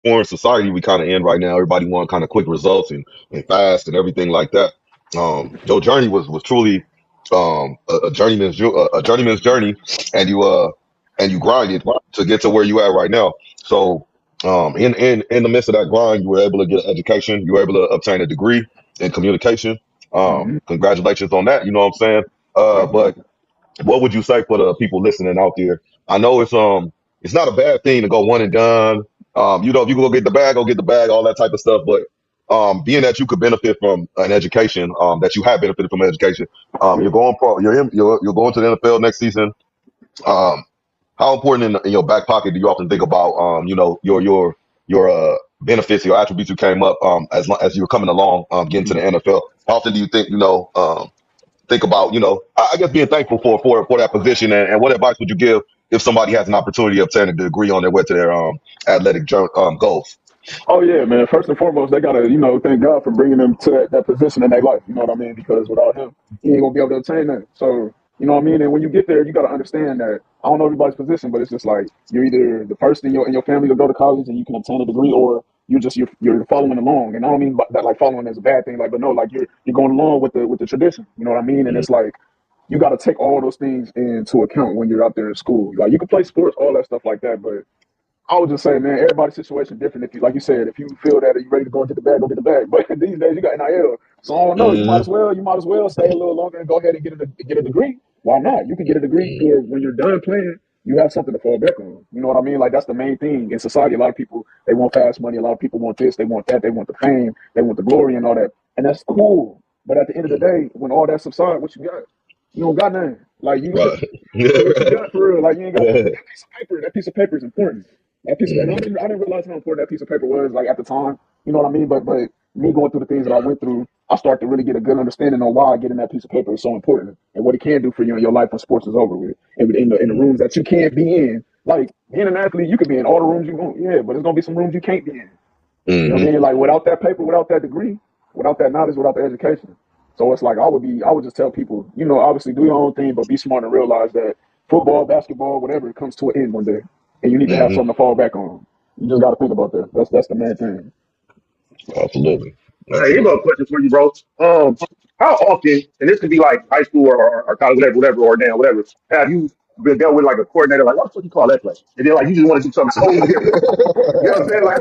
foreign society we kind of in right now. Everybody want kind of quick results and fast and everything like that. Your journey was truly a journeyman's journey, and you grinded to get to where you at right now. So in the midst of that grind, you were able to get an education. You were able to obtain a degree in communication. Mm-hmm. Congratulations on that. You know what I'm saying? Thank you. But what would you say for the people listening out there? I know it's not a bad thing to go one and done. If you go get the bag, go get the bag, all that type of stuff. But being that you could benefit from an education, that you have benefited from an education, Yeah. you're going to the NFL next season. Um, how important in your back pocket do you often think about your benefits, your attributes you came up as you were coming along, getting to the NFL? How often do you think about, I guess being thankful for that position, and what advice would you give if somebody has an opportunity to obtain a degree on their way to their goals? Oh yeah, man. First and foremost, they gotta, thank God for bringing them to that position in their life. You know what I mean? Because without him, he ain't gonna be able to obtain that. So, you know what I mean? And when you get there, you gotta understand that I don't know everybody's position, but it's just like you're either the first in your family to go to college and you can obtain a degree, or you're following along. And I don't mean that like following is a bad thing, like, but no, like you're going along with the tradition. You know what I mean? And Mm-hmm. it's like you got to take all those things into account when you're out there in school. Like you can play sports, all that stuff like that, but I would just say, man, everybody's situation different. If you, like you said, if you feel that you're ready to go and get the bag, go get the bag. But these days you got NIL, so I don't know. Mm-hmm. You might as well stay a little longer and go ahead and get a degree. Why not? You can get a degree for when you're done playing. You have something to fall back on. You know what I mean? Like that's the main thing in society. A lot of people they want fast money. A lot of people want this. They want that. They want the fame. They want the glory and all that. And that's cool. But at the end of the day, when all that subsides, what you got? You don't got nothing. Like you, Right. so what you got for real? Like you ain't got nothing. Mm-hmm. That piece of paper. That piece of paper is important. That piece of, and I didn't realize how important that piece of paper was, like at the time. You know what I mean? But me going through the things that I went through, I started to really get a good understanding on why getting that piece of paper is so important and what it can do for you in your life when sports is over with. And in the rooms that you can't be in, like being an athlete, you could be in all the rooms you want, yeah, but there's gonna be some rooms you can't be in. You know what I mean? Like without that paper, without that degree, without that knowledge, without the education. So it's like I would just tell people, obviously do your own thing, but be smart and realize that football, basketball, whatever, it comes to an end one day, and you need to have Mm-hmm. something to fall back on. You just got to think about that. That's the main thing. Absolutely. Hey, here go a Absolutely. question for you, bro. How often, and this could be like high school or college, whatever, or down, whatever, have you been dealt with like a coordinator, like, what the fuck you call that play? And then like you just want to do something totally different. You know what I'm saying? Like